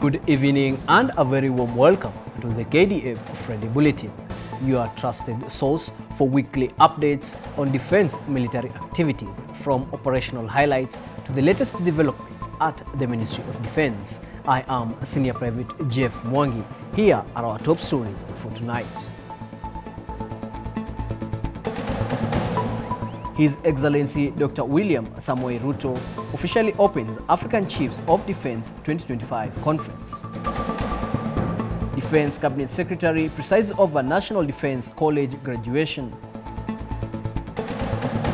Good evening and a very warm welcome to the Kdf Friday Bulletin, your trusted source for weekly updates on defense military activities, from operational highlights to the latest developments at the Ministry of Defense. I am Senior Private Jeff Mwangi. Here are our top stories for tonight. His Excellency Dr. William Samoei Ruto officially opens African Chiefs of Defense 2025 Conference. Defense Cabinet Secretary presides over National Defense College graduation.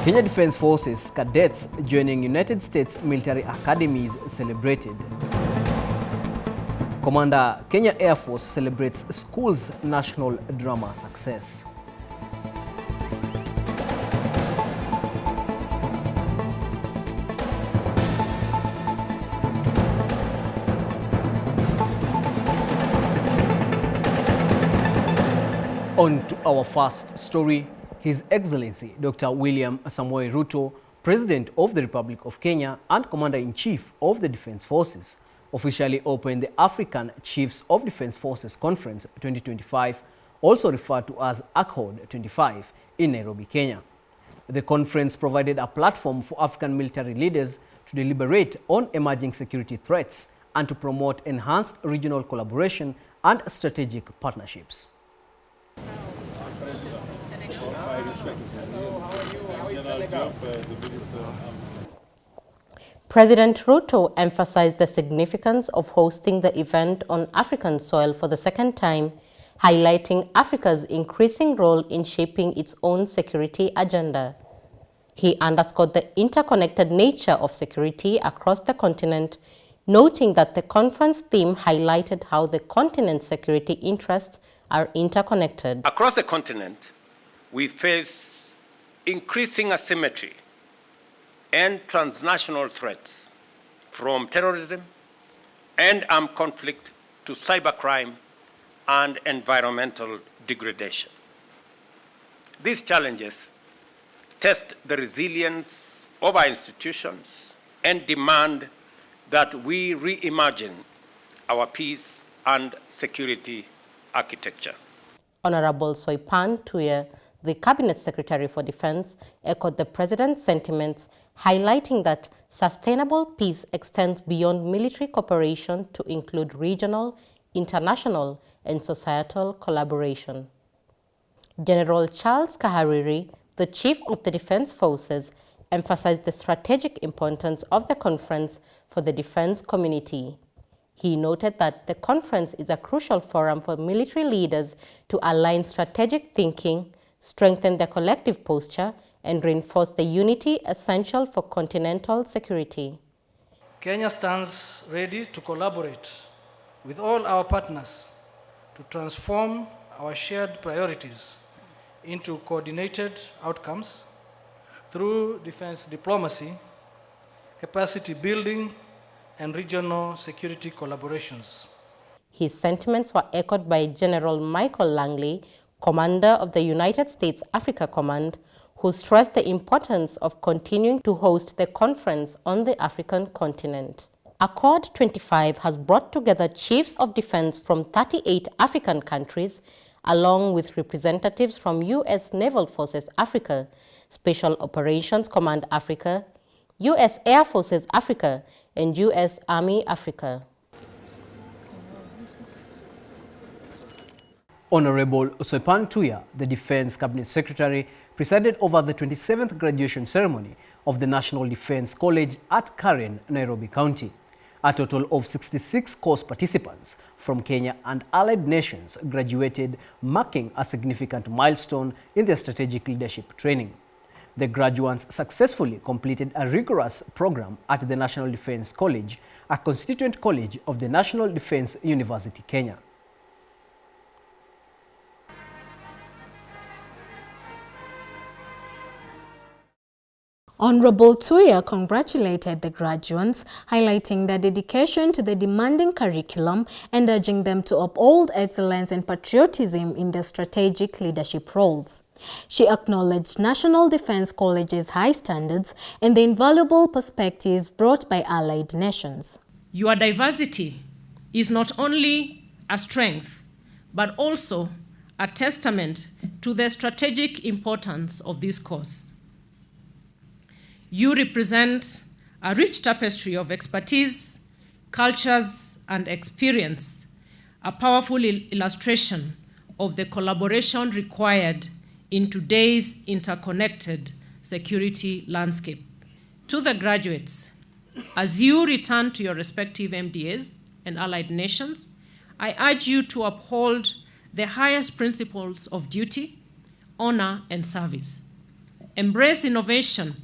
Kenya Defense Forces cadets joining United States military academies celebrated. Commander Kenya Air Force celebrates school's national drama success. On to our first story. His Excellency Dr. William Samoei Ruto, President of the Republic of Kenya and Commander-in-Chief of the Defense Forces, officially opened the African Chiefs of Defense Forces Conference 2025, also referred to as ACHOD 25, in Nairobi, Kenya. The conference provided a platform for African military leaders to deliberate on emerging security threats and to promote enhanced regional collaboration and strategic partnerships. President Ruto emphasized the significance of hosting the event on African soil for the second time, highlighting Africa's increasing role in shaping its own security agenda. He underscored the interconnected nature of security across the continent, noting that the conference theme highlighted how the continent's security interests are interconnected. Across the continent, we face increasing asymmetry and transnational threats, from terrorism and armed conflict to cybercrime and environmental degradation. These challenges test the resilience of our institutions and demand that we reimagine our peace and security architecture. Honorable Soipan Tuya, the Cabinet Secretary for Defense, echoed the President's sentiments, highlighting that sustainable peace extends beyond military cooperation to include regional, international, and societal collaboration. General Charles Kahariri, the Chief of the Defense Forces, emphasized the strategic importance of the conference for the defense community. He noted that the conference is a crucial forum for military leaders to align strategic thinking, strengthen their collective posture, and reinforce the unity essential for continental security. Kenya stands ready to collaborate with all our partners to transform our shared priorities into coordinated outcomes through defense diplomacy, capacity building, and regional security collaborations. His sentiments were echoed by General Michael Langley, Commander of the United States Africa Command, who stressed the importance of continuing to host the conference on the African continent. ACHOD 25 has brought together chiefs of defense from 38 African countries, along with representatives from U.S. Naval Forces Africa, Special Operations Command Africa, U.S. Air Forces Africa, and U.S. Army Africa. Honorable Soipan Tuya, the Defense Cabinet Secretary, presided over the 27th graduation ceremony of the National Defense College at Karen, Nairobi County. A total of 66 course participants from Kenya and allied nations graduated, marking a significant milestone in their strategic leadership training. The graduates successfully completed a rigorous program at the National Defense College, a constituent college of the National Defense University, Kenya. Honorable Tuya congratulated the graduates, highlighting their dedication to the demanding curriculum and urging them to uphold excellence and patriotism in their strategic leadership roles. She acknowledged National Defense College's high standards and the invaluable perspectives brought by allied nations. Your diversity is not only a strength, but also a testament to the strategic importance of this course. You represent a rich tapestry of expertise, cultures, and experience, a powerful illustration of the collaboration required in today's interconnected security landscape. To the graduates, as you return to your respective MDAs and allied nations, I urge you to uphold the highest principles of duty, honor, and service. Embrace innovation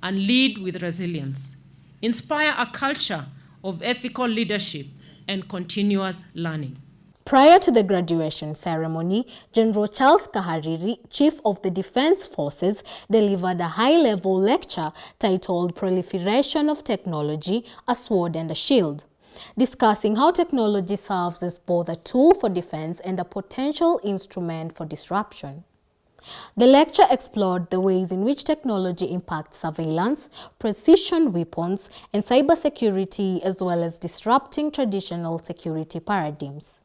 and lead with resilience. Inspire a culture of ethical leadership and continuous learning. Prior to the graduation ceremony, General Charles Kahariri, Chief of the Defense Forces, delivered a high-level lecture titled Proliferation of Technology, a Sword and a Shield, discussing how technology serves as both a tool for defense and a potential instrument for disruption. The lecture explored the ways in which technology impacts surveillance, precision weapons, and cybersecurity, as well as disrupting traditional security paradigms.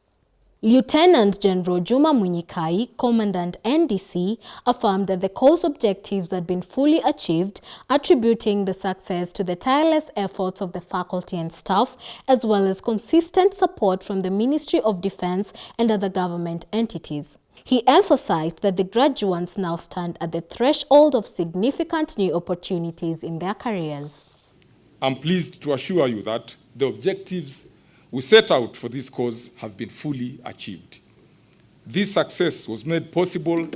Lieutenant General Juma Munyikai, Commandant NDC, affirmed that the course objectives had been fully achieved, attributing the success to the tireless efforts of the faculty and staff, as well as consistent support from the Ministry of Defense and other government entities. He emphasized that the graduates now stand at the threshold of significant new opportunities in their careers. I'm pleased to assure you that the objectives we set out for this cause have been fully achieved. This success was made possible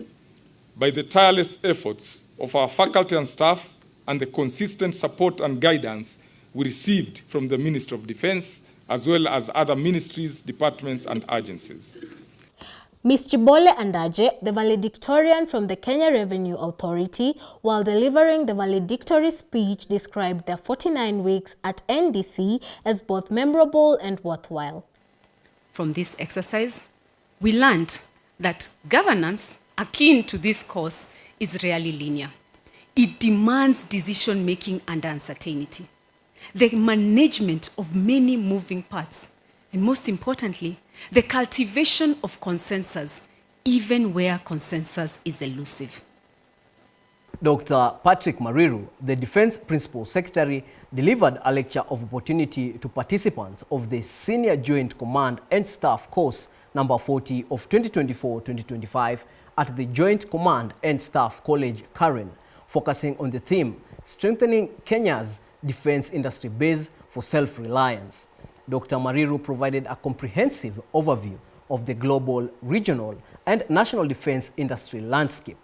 by the tireless efforts of our faculty and staff and the consistent support and guidance we received from the Ministry of Defense, as well as other ministries, departments, and agencies. Ms. Chibole Andaje, the valedictorian from the Kenya Revenue Authority, while delivering the valedictory speech, described their 49 weeks at NDC as both memorable and worthwhile. From this exercise, we learned that governance akin to this course is rarely linear. It demands decision-making under uncertainty, the management of many moving parts, and most importantly, the cultivation of consensus, even where consensus is elusive. Dr. Patrick Mariru, the Defense Principal Secretary, delivered a lecture of opportunity to participants of the Senior Joint Command and Staff course number 40 of 2024-2025 at the Joint Command and Staff College, Karen, focusing on the theme, Strengthening Kenya's Defense Industry Base for Self-Reliance. Dr. Mariru provided a comprehensive overview of the global, regional, and national defense industry landscape,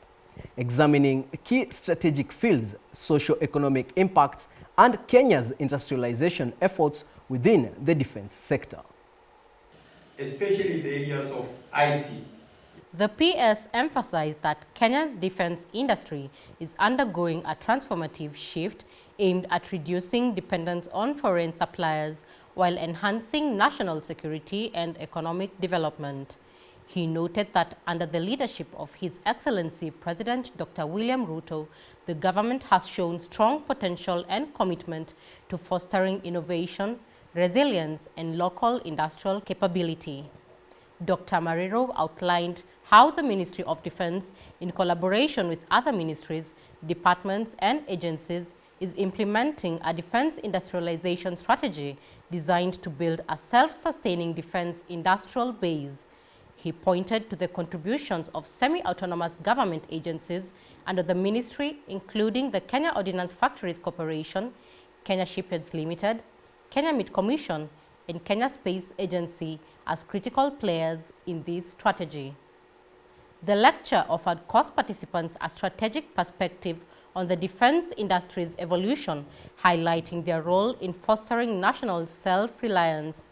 examining key strategic fields, socio-economic impacts, and Kenya's industrialization efforts within the defense sector. Especially in the areas of IT. The PS emphasized that Kenya's defense industry is undergoing a transformative shift aimed at reducing dependence on foreign suppliers while enhancing national security and economic development. He noted that under the leadership of His Excellency President Dr. William Ruto, the government has shown strong potential and commitment to fostering innovation, resilience, and local industrial capability. Dr. Mariru outlined how the Ministry of Defense, in collaboration with other ministries, departments, and agencies, is implementing a defense industrialization strategy designed to build a self-sustaining defense industrial base. He pointed to the contributions of semi-autonomous government agencies under the ministry, including the Kenya Ordnance Factories Corporation, Kenya Shipyards Limited, Kenya Meat Commission, and Kenya Space Agency as critical players in this strategy. The lecture offered course participants a strategic perspective on the defense industry's evolution, highlighting their role in fostering national self-reliance.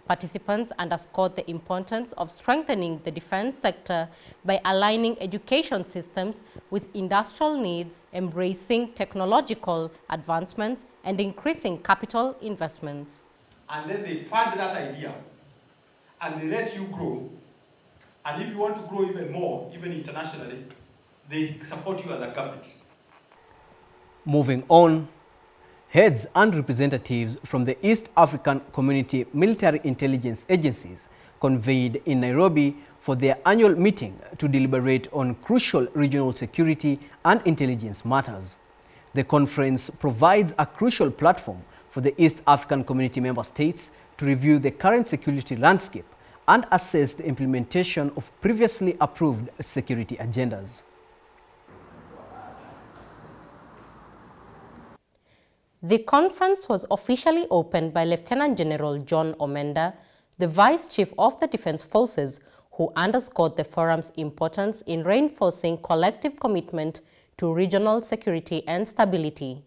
Participants underscored the importance of strengthening the defense sector by aligning education systems with industrial needs, embracing technological advancements, and increasing capital investments. And then they fund that idea, and they let you grow. And if you want to grow even more, even internationally, they support you as a government. Moving on, heads and representatives from the East African Community Military Intelligence Agencies convened in Nairobi for their annual meeting to deliberate on crucial regional security and intelligence matters. The conference provides a crucial platform for the East African Community member states to review the current security landscape and assess the implementation of previously approved security agendas. The conference was officially opened by Lieutenant General John Omenda, the Vice Chief of the Defense Forces, who underscored the forum's importance in reinforcing collective commitment to regional security and stability.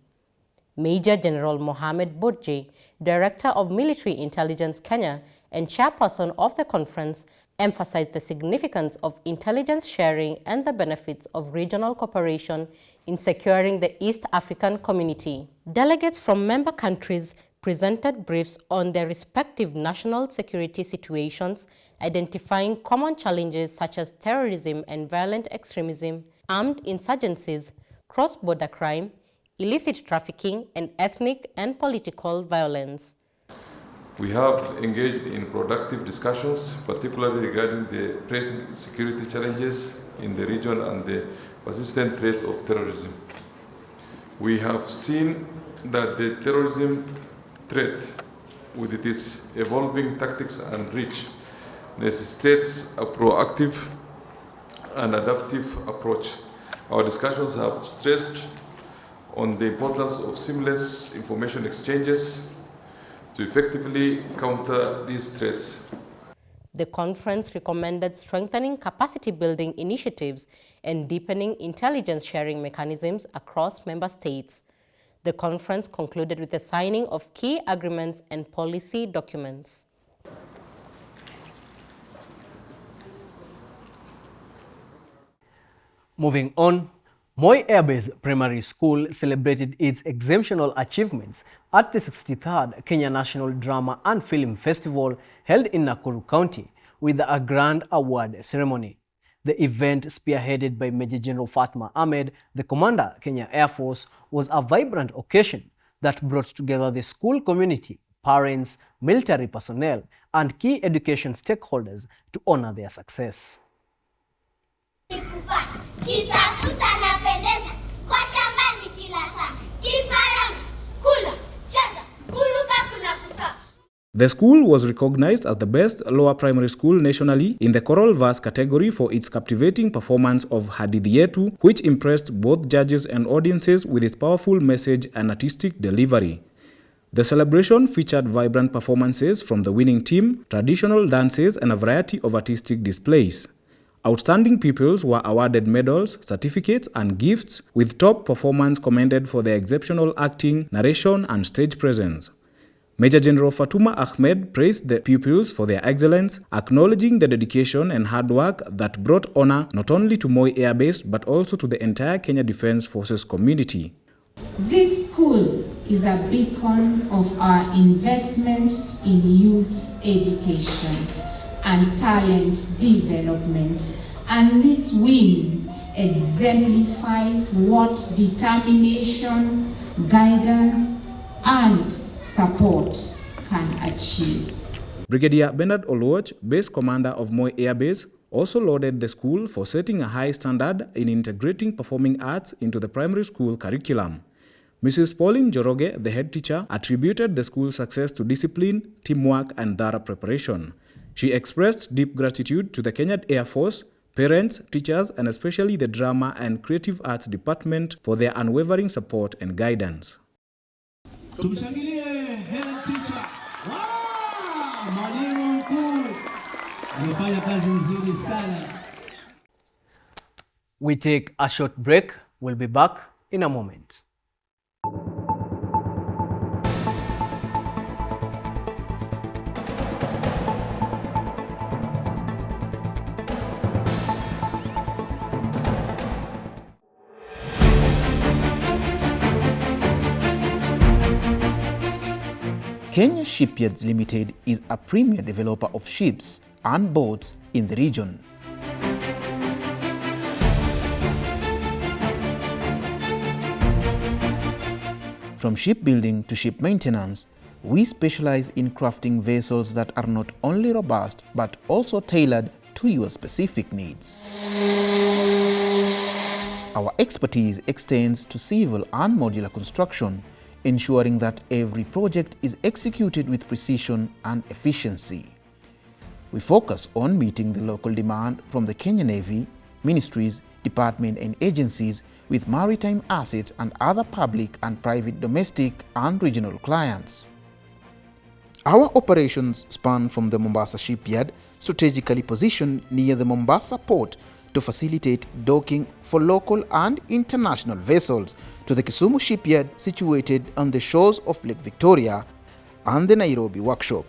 Major General Mohamed Bourje, Director of Military Intelligence Kenya and chairperson of the conference, emphasized the significance of intelligence sharing and the benefits of regional cooperation in securing the East African community. Delegates from member countries presented briefs on their respective national security situations, identifying common challenges such as terrorism and violent extremism, armed insurgencies, cross-border crime, illicit trafficking, and ethnic and political violence. We have engaged in productive discussions, particularly regarding the pressing security challenges in the region and the persistent threat of terrorism. We have seen that the terrorism threat, with its evolving tactics and reach, necessitates a proactive and adaptive approach. Our discussions have stressed on the importance of seamless information exchanges to effectively counter these threats. The conference recommended strengthening capacity building initiatives and deepening intelligence sharing mechanisms across member states. The conference concluded with the signing of key agreements and policy documents. Moving on, Moi Air Base Primary School celebrated its exceptional achievements at the 63rd Kenya National Drama and Film Festival held in Nakuru County with a grand award ceremony. The event, spearheaded by Major General Fatma Ahmed, the Commander, Kenya Air Force, was a vibrant occasion that brought together the school community, parents, military personnel, and key education stakeholders to honor their success. The school was recognized as the best lower primary school nationally in the choral verse category for its captivating performance of Hadithi Yetu, which impressed both judges and audiences with its powerful message and artistic delivery. The celebration featured vibrant performances from the winning team, traditional dances, and a variety of artistic displays. Outstanding pupils were awarded medals, certificates, and gifts, with top performance commended for their exceptional acting, narration, and stage presence. Major General Fatuma Ahmed praised the pupils for their excellence, acknowledging the dedication and hard work that brought honor not only to Moi Air Base but also to the entire Kenya Defence Forces community. This school is a beacon of our investment in youth education and talent development, and this win exemplifies what determination, guidance, and support can achieve. Brigadier Bernard Oluoch, Base Commander of Moi Air Base, also lauded the school for setting a high standard in integrating performing arts into the primary school curriculum. Mrs. Pauline Joroge, the head teacher, attributed the school's success to discipline, teamwork, and thorough preparation. She expressed deep gratitude to the Kenya Air Force, parents, teachers, and especially the Drama and Creative Arts Department for their unwavering support and guidance. Tumshangilie head teacher. Mwalimu mkuu amefanya kazi nzuri sana. We take a short break. We'll be back in a moment. Kenya Shipyards Limited is a premier developer of ships and boats in the region. From shipbuilding to ship maintenance, we specialize in crafting vessels that are not only robust but also tailored to your specific needs. Our expertise extends to civil and modular construction, ensuring that every project is executed with precision and efficiency. We focus on meeting the local demand from the Kenya Navy, ministries, departments and agencies with maritime assets and other public and private domestic and regional clients. Our operations span from the Mombasa Shipyard, strategically positioned near the Mombasa port to facilitate docking for local and international vessels, to the Kisumu Shipyard situated on the shores of Lake Victoria, and the Nairobi workshop.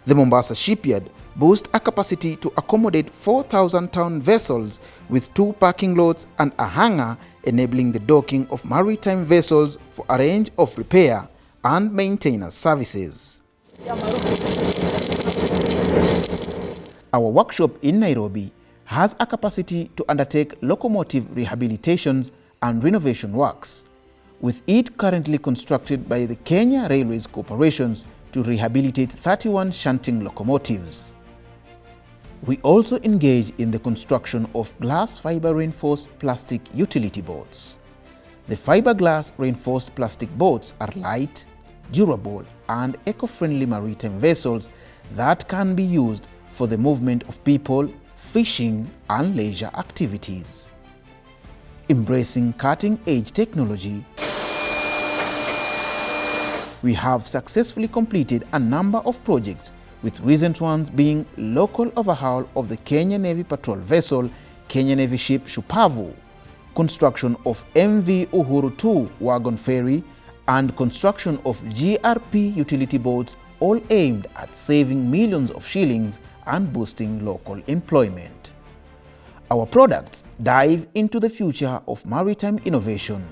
The Mombasa Shipyard boasts a capacity to accommodate 4,000-ton vessels with 2 parking lots and a hangar, enabling the docking of maritime vessels for a range of repair and maintenance services. Our workshop in Nairobi has a capacity to undertake locomotive rehabilitations and renovation works, with it currently constructed by the Kenya Railways Corporations to rehabilitate 31 shunting locomotives. We also engage in the construction of glass fiber reinforced plastic utility boats. The fiberglass reinforced plastic boats are light, durable and eco-friendly maritime vessels that can be used for the movement of people, fishing and leisure activities. Embracing cutting-edge technology, we have successfully completed a number of projects, with recent ones being local overhaul of the Kenya Navy patrol vessel, Kenya Navy ship Shupavu, construction of MV Uhuru 2 wagon ferry, and construction of GRP utility boats, all aimed at saving millions of shillings and boosting local employment. Our products dive into the future of maritime innovation.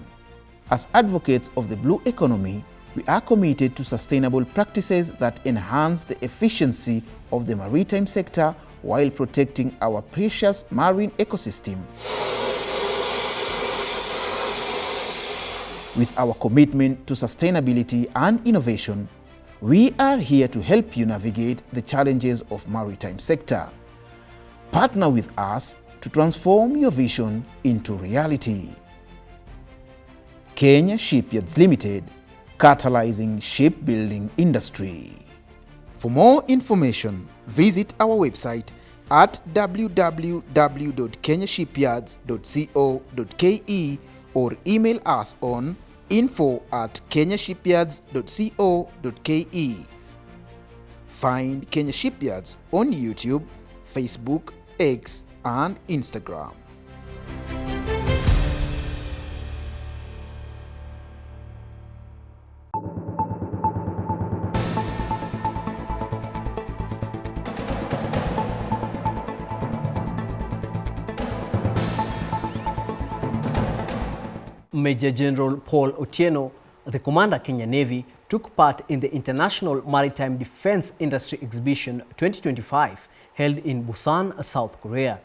As advocates of the blue economy, we are committed to sustainable practices that enhance the efficiency of the maritime sector while protecting our precious marine ecosystem. With our commitment to sustainability and innovation, we are here to help you navigate the challenges of maritime sector. Partner with us to transform your vision into reality. Kenya Shipyards Limited, catalyzing shipbuilding industry. For more information, visit our website at www.kenyashipyards.co.ke or email us on info@kenyashipyards.co.ke. Find Kenya Shipyards on YouTube, Facebook, X and Instagram. Major General Paul Otieno, the Commander Kenya Navy, took part in the International Maritime Defense Industry Exhibition 2025 held in Busan, South Korea.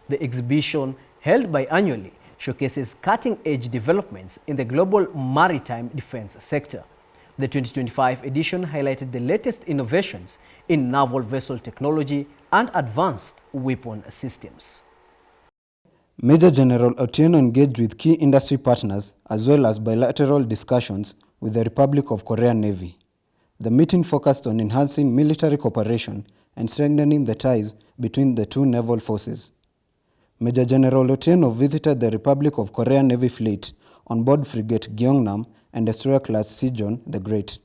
The exhibition, held biannually, showcases cutting-edge developments in the global maritime defense sector. The 2025 edition highlighted the latest innovations in naval vessel technology and advanced weapon systems. Major General Otieno engaged with key industry partners as well as bilateral discussions with the Republic of Korea Navy. The meeting focused on enhancing military cooperation and strengthening the ties between the two naval forces. Major General Otieno visited the Republic of Korea Navy fleet on board frigate Gyeongnam and destroyer-class Sejong the Great.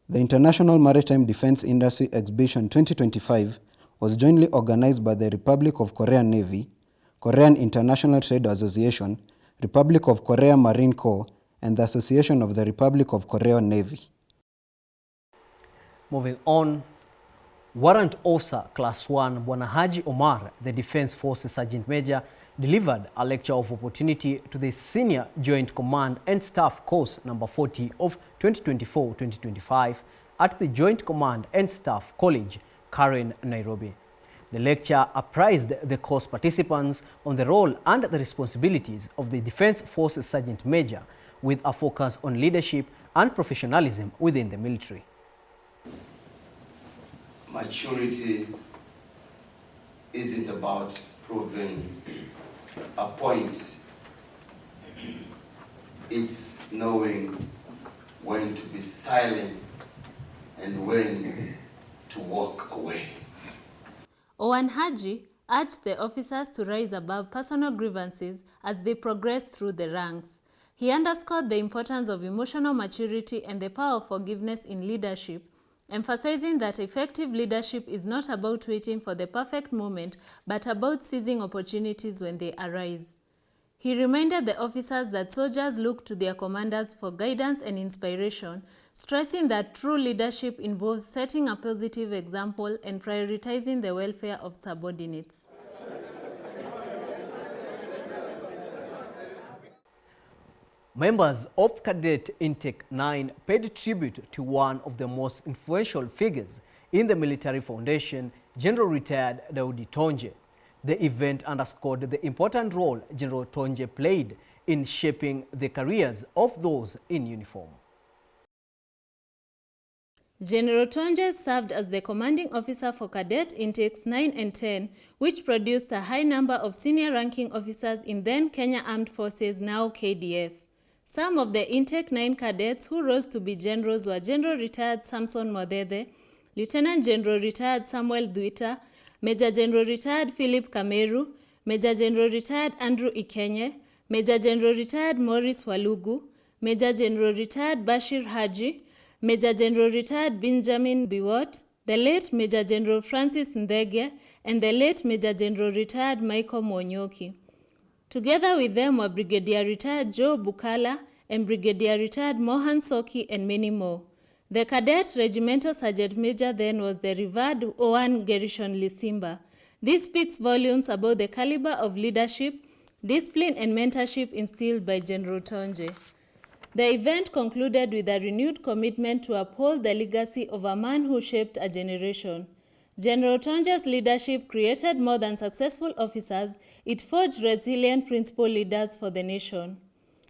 The International Maritime Defense Industry Exhibition 2025 was jointly organized by the Republic of Korea Navy, Korean International Trade Association, Republic of Korea Marine Corps, and the Association of the Republic of Korea Navy. Moving on, Warrant Officer Class 1 Bwana Haji Omar, the Defense Forces Sergeant Major, delivered a lecture of opportunity to the Senior Joint Command and Staff Course number 40 of 2024-2025 at the Joint Command and Staff College, Karen, Nairobi. The lecture apprised the course participants on the role and the responsibilities of the Defense Forces Sergeant Major, with a focus on leadership and professionalism within the military. Maturity isn't about proving a point. It's knowing when to be silent and when to walk away. Owan Haji urged the officers to rise above personal grievances as they progress through the ranks. He underscored the importance of emotional maturity and the power of forgiveness in leadership, emphasizing that effective leadership is not about waiting for the perfect moment, but about seizing opportunities when they arise. He reminded the officers that soldiers look to their commanders for guidance and inspiration, stressing that true leadership involves setting a positive example and prioritizing the welfare of subordinates. Members of Cadet Intake 9 paid tribute to one of the most influential figures in the military foundation, General Retired Daudi Tonje. The event underscored the important role General Tonje played in shaping the careers of those in uniform. General Tonje served as the commanding officer for Cadet Intakes 9 and 10, which produced a high number of senior-ranking officers in then Kenya Armed Forces, now KDF. Some of the Intake 9 cadets who rose to be generals were General Retired Samson Modede, Lieutenant General Retired Samuel Duita, Major General Retired Philip Kameru, Major General Retired Andrew Ikenye, Major General Retired Morris Walugu, Major General Retired Bashir Haji, Major General Retired Benjamin Biwot, the late Major General Francis Ndege, and the late Major General Retired Michael Monyoki. Together with them were Brigadier Retired Joe Bukala and Brigadier Retired Mohan Soki and many more. The Cadet Regimental Sergeant Major then was the revered Owen Gerishon Lisimba. This speaks volumes about the caliber of leadership, discipline and mentorship instilled by General Tonje. The event concluded with a renewed commitment to uphold the legacy of a man who shaped a generation. General Tonje's leadership created more than successful officers, it forged resilient principal leaders for the nation.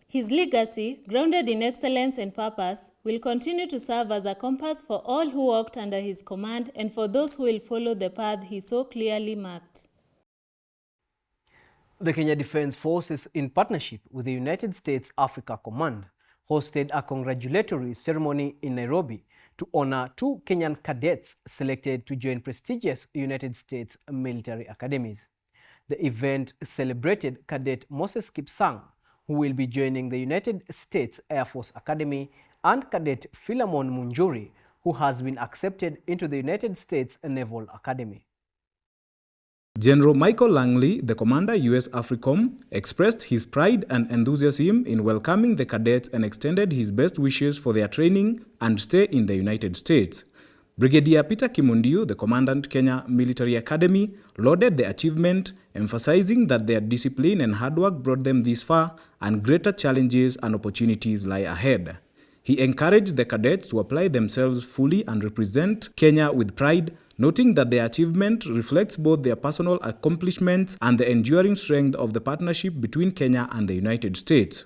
His legacy, grounded in excellence and purpose, will continue to serve as a compass for all who worked under his command and for those who will follow the path he so clearly marked. The Kenya Defense Forces, in partnership with the United States Africa Command, hosted a congratulatory ceremony in Nairobi to honor 2 Kenyan cadets selected to join prestigious United States military academies. The event celebrated Cadet Moses Kipsang, who will be joining the United States Air Force Academy, and Cadet Philemon Munjuri, who has been accepted into the United States Naval Academy. General Michael Langley, the commander US AFRICOM, expressed his pride and enthusiasm in welcoming the cadets and extended his best wishes for their training and stay in the United States. Brigadier Peter Kimundiu, the commandant Kenya Military Academy, lauded the achievement, emphasizing that their discipline and hard work brought them this far and greater challenges and opportunities lie ahead. He encouraged the cadets to apply themselves fully and represent Kenya with pride, noting that their achievement reflects both their personal accomplishments and the enduring strength of the partnership between Kenya and the United States.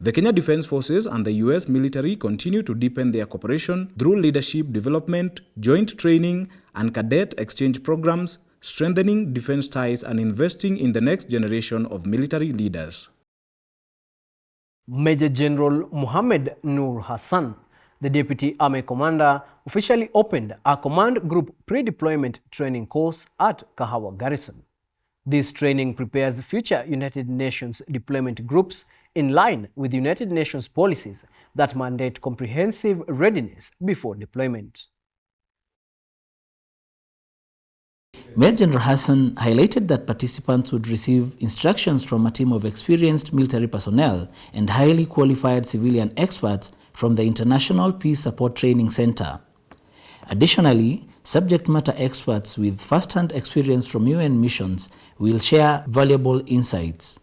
The Kenya Defense Forces and the US military continue to deepen their cooperation through leadership development, joint training, and cadet exchange programs, strengthening defense ties and investing in the next generation of military leaders. Major General Mohammed Nur Hassan, the Deputy Army Commander, officially opened a command group pre-deployment training course at Kahawa Garrison. This training prepares future United Nations deployment groups in line with United Nations policies that mandate comprehensive readiness before deployment. Major General Hassan highlighted that participants would receive instructions from a team of experienced military personnel and highly qualified civilian experts from the International Peace Support Training Center. Additionally, subject matter experts with first-hand experience from UN missions will share valuable insights.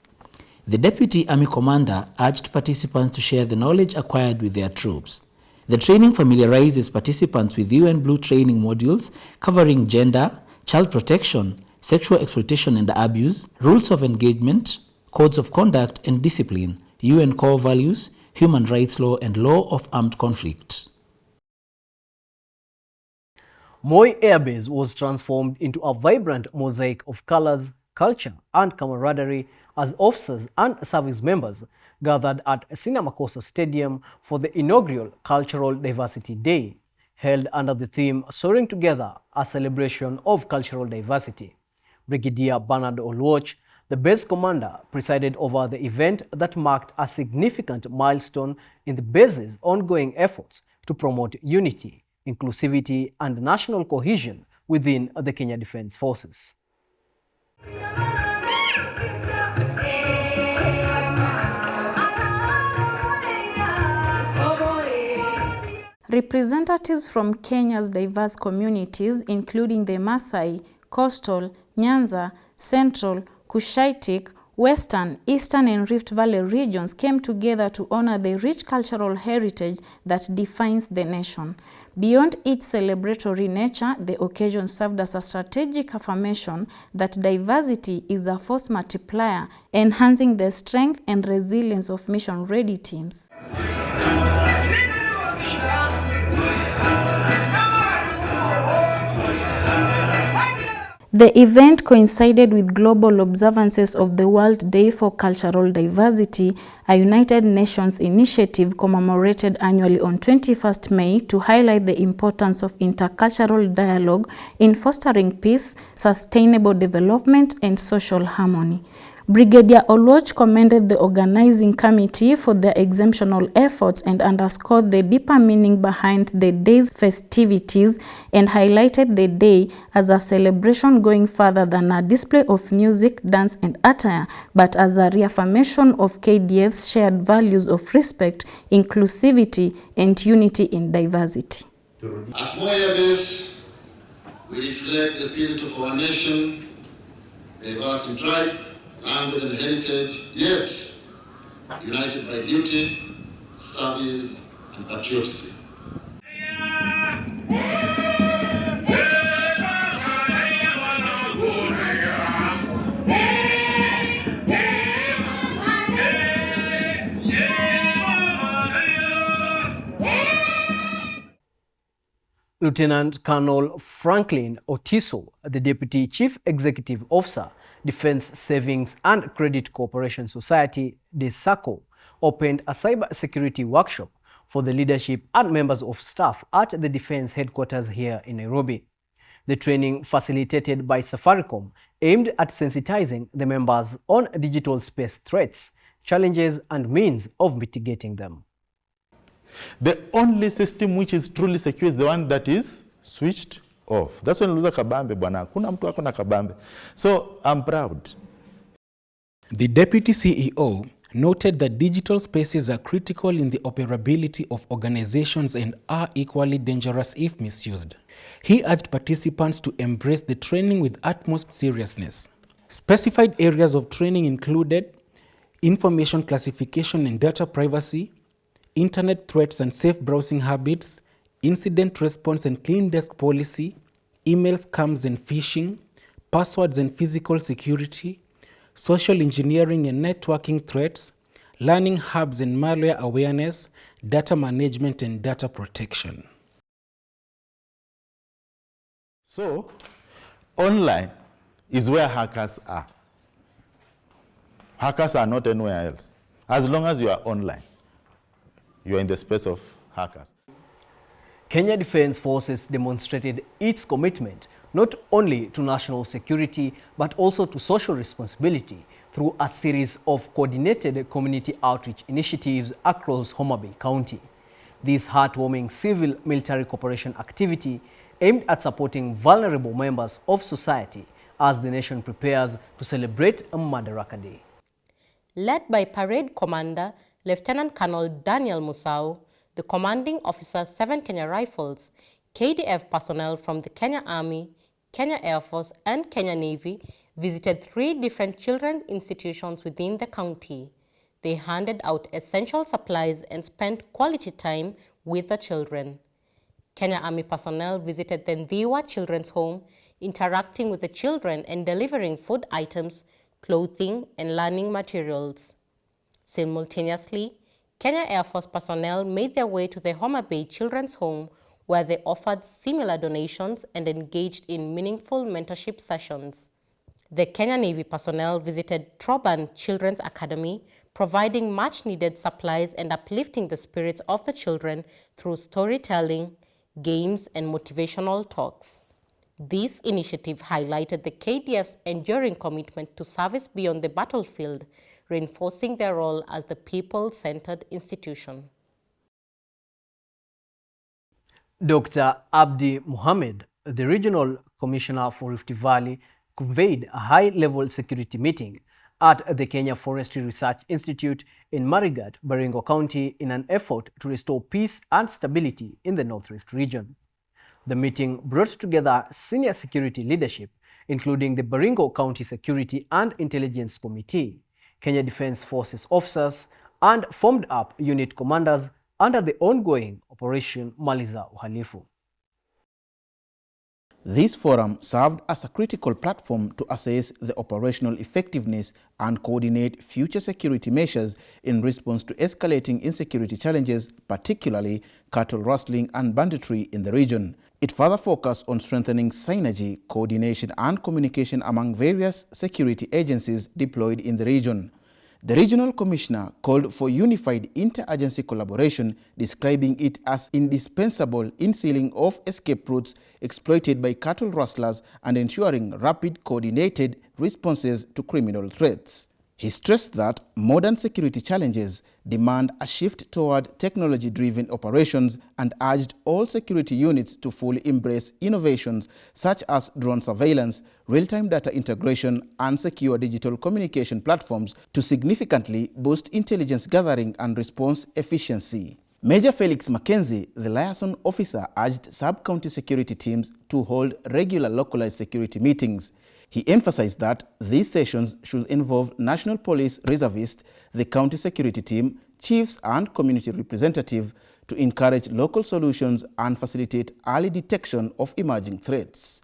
The Deputy Army Commander urged participants to share the knowledge acquired with their troops. The training familiarizes participants with UN Blue training modules covering gender, child protection, sexual exploitation and abuse, rules of engagement, codes of conduct and discipline, UN core values, human rights law, and law of armed conflict. Moi Air Base was transformed into a vibrant mosaic of colors, culture, and camaraderie as officers and service members gathered at Sinamakosa Stadium for the inaugural Cultural Diversity Day, held under the theme Soaring Together, a celebration of cultural diversity. Brigadier Bernard Olwoch, the base commander, presided over the event that marked a significant milestone in the base's ongoing efforts to promote unity, inclusivity, and national cohesion within the Kenya Defence Forces. Representatives from Kenya's diverse communities, including the Maasai, Coastal, Nyanza, Central, Cushitic, Western, Eastern and Rift Valley regions came together to honor the rich cultural heritage that defines the nation. Beyond its celebratory nature, the occasion served as a strategic affirmation that diversity is a force multiplier, enhancing the strength and resilience of mission-ready teams. The event coincided with global observances of the World Day for Cultural Diversity, a United Nations initiative commemorated annually on 21st May to highlight the importance of intercultural dialogue in fostering peace, sustainable development, and social harmony. Brigadier Olwoch commended the organizing committee for their exemptional efforts and underscored the deeper meaning behind the day's festivities and highlighted the day as a celebration going further than a display of music, dance, and attire, but as a reaffirmation of KDF's shared values of respect, inclusivity, and unity in diversity. At Moi Air Base, we reflect the spirit of our nation, diverse in tribe, language and heritage, yet united by duty, service, and patriotism. Lieutenant Colonel Franklin Otiso, the Deputy Chief Executive Officer, Defense Savings and Credit Cooperation Society, DESACO, opened a cyber security workshop for the leadership and members of staff at the Defense Headquarters here in Nairobi. The training, facilitated by Safaricom, aimed at sensitizing the members on digital space threats, challenges, and means of mitigating them. The only system which is truly secure is the one that is switched off. That's when unaluza kabambe bwana. Kuna mtu ako na kabambe. So I'm proud. The Deputy CEO noted that digital spaces are critical in the operability of organizations and are equally dangerous if misused. He urged participants to embrace the training with utmost seriousness. Specified areas of training included information classification and data privacy, internet threats and safe browsing habits, incident response and clean desk policy, email scams and phishing, passwords and physical security, social engineering and networking threats, learning hubs and malware awareness, data management and data protection. So, online is where hackers are. Hackers are not anywhere else. As long as you are online, you are in the space of hackers. Kenya Defence Forces demonstrated its commitment not only to national security but also to social responsibility through a series of coordinated community outreach initiatives across Homa Bay County. This heartwarming civil-military cooperation activity aimed at supporting vulnerable members of society as the nation prepares to celebrate Madaraka Day. Led by Parade Commander Lieutenant Colonel Daniel Musau, the commanding officer 7 Kenya Rifles, KDF personnel from the Kenya Army, Kenya Air Force, and Kenya Navy visited 3 different children's institutions within the county. They handed out essential supplies and spent quality time with the children. Kenya Army personnel visited the Ndiwa Children's Home, interacting with the children and delivering food items, clothing, and learning materials. Simultaneously, Kenya Air Force personnel made their way to the Homa Bay Children's Home, where they offered similar donations and engaged in meaningful mentorship sessions. The Kenya Navy personnel visited Troban Children's Academy, providing much-needed supplies and uplifting the spirits of the children through storytelling, games, and motivational talks. This initiative highlighted the KDF's enduring commitment to service beyond the battlefield, reinforcing their role as the people-centered institution. Dr. Abdi Mohammed, the Regional Commissioner for Rift Valley, convened a high-level security meeting at the Kenya Forestry Research Institute in Marigat, Baringo County, in an effort to restore peace and stability in the North Rift region. The meeting brought together senior security leadership, including the Baringo County Security and Intelligence Committee, Kenya Defense Forces officers, and formed up unit commanders under the ongoing Operation Maliza Uhalifu. This forum served as a critical platform to assess the operational effectiveness and coordinate future security measures in response to escalating insecurity challenges, particularly cattle rustling and banditry in the region. It further focused on strengthening synergy, coordination, and communication among various security agencies deployed in the region. The Regional Commissioner called for unified inter-agency collaboration, describing it as indispensable in sealing off escape routes exploited by cattle rustlers and ensuring rapid, coordinated responses to criminal threats. He stressed that modern security challenges demand a shift toward technology-driven operations and urged all security units to fully embrace innovations such as drone surveillance, real-time data integration, and secure digital communication platforms to significantly boost intelligence gathering and response efficiency. Major Felix Mackenzie, the liaison officer, urged sub-county security teams to hold regular localized security meetings. He emphasized that these sessions should involve National Police reservists, the county security team, chiefs, and community representatives to encourage local solutions and facilitate early detection of emerging threats.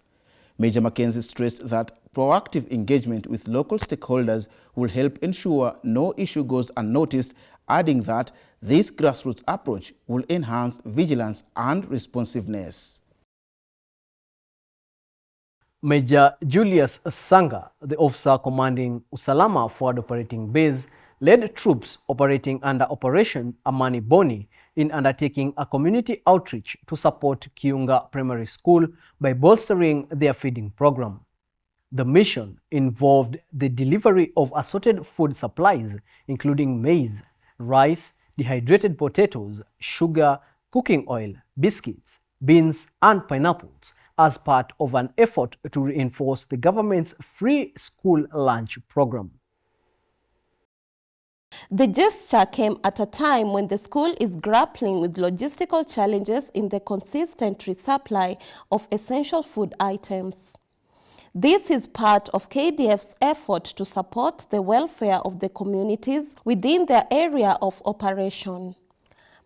Major Mackenzie stressed that proactive engagement with local stakeholders will help ensure no issue goes unnoticed, adding that this grassroots approach will enhance vigilance and responsiveness. Major Julius Sanga, the officer commanding Usalama Forward Operating Base, led troops operating under Operation Amani Boni in undertaking a community outreach to support Kiunga Primary School by bolstering their feeding program. The mission involved the delivery of assorted food supplies, including maize, rice, dehydrated potatoes, sugar, cooking oil, biscuits, beans, and pineapples, as part of an effort to reinforce the government's free school lunch program. The gesture came at a time when the school is grappling with logistical challenges in the consistent resupply of essential food items. This is part of KDF's effort to support the welfare of the communities within their area of operation.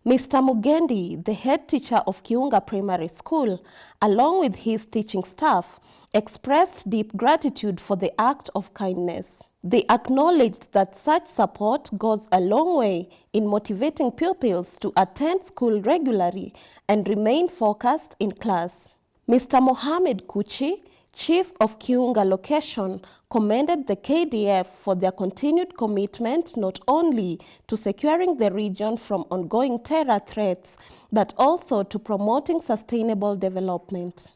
Mr. Mugendi, the head teacher of Kiunga Primary School, along with his teaching staff, expressed deep gratitude for the act of kindness. They acknowledged that such support goes a long way in motivating pupils to attend school regularly and remain focused in class. Mr. Mohamed Kuchi, Chief of Kiunga Location, commended the KDF for their continued commitment not only to securing the region from ongoing terror threats, but also to promoting sustainable development.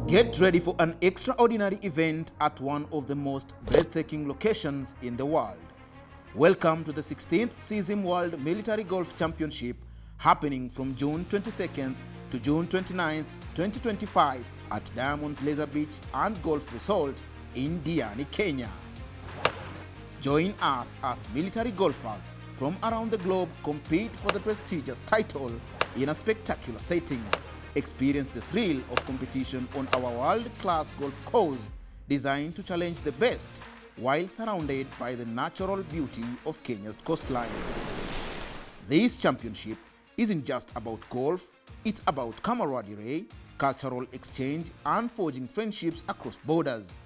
Get ready for an extraordinary event at one of the most breathtaking locations in the world. Welcome to the 16th CISM World Military Golf Championship, happening from June 22nd to June 29th, 2025 at Diamond's Laser Beach and Golf Resort in Diani, Kenya. Join us as military golfers from around the globe compete for the prestigious title in a spectacular setting. Experience the thrill of competition on our world-class golf course designed to challenge the best while surrounded by the natural beauty of Kenya's coastline. This championship isn't just about golf, it's about camaraderie, cultural exchange, and forging friendships across borders.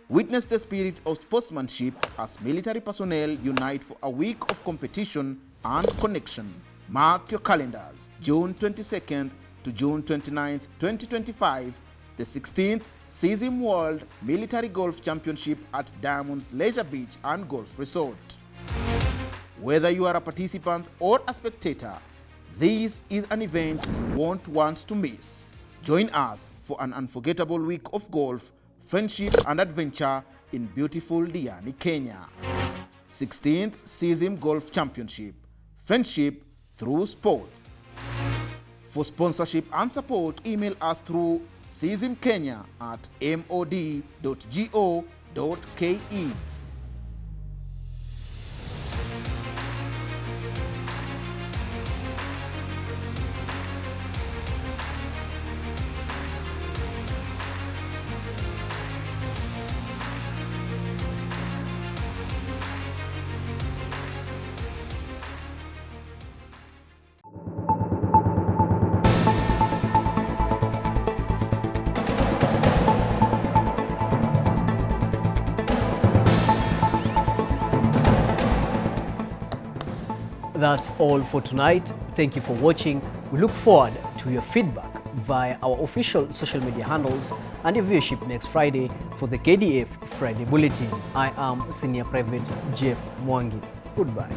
Witness the spirit of sportsmanship as military personnel unite for a week of competition and connection. Mark your calendars, June 22nd to June 29th, 2025, the 16th CISM World Military Golf Championship at Diamonds Leisure Beach and Golf Resort. Whether you are a participant or a spectator, this is an event you won't want to miss. Join us for an unforgettable week of golf, friendship and adventure in beautiful Diani, Kenya. 16th CISM Golf Championship. Friendship through sport. For sponsorship and support, email us through cismkenya@mod.go.ke. That's all for tonight. Thank you for watching. We look forward to your feedback via our official social media handles and your viewership next Friday for the KDF Friday Bulletin. I am Senior Private Jeff Mwangi. Goodbye.